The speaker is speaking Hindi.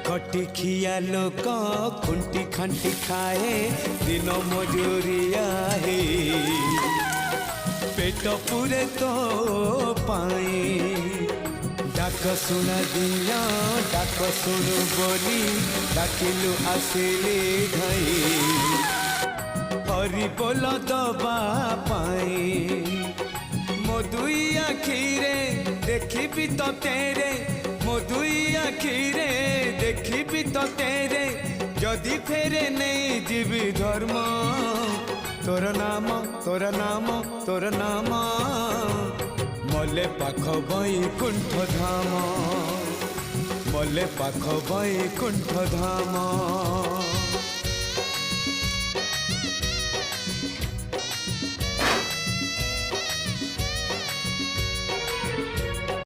खटी खिया लोक खुंटी खांटी खाए दिन मजूरिया है पेट पूरे तो पाए डाक सुना दिया डाक सुनु बोली डाकिलु आसिले धाई हरि बोल दबा पाए मो दुई आखिरे देखी तो तेरे मो दुई आखिरे देखी तो तेरे जदि फेरे नहीं जीवी धर्म तोर नाम तोर नाम तोर नाम मले पाख बैकुंठ धाम मले पाख बैकुंठ धाम।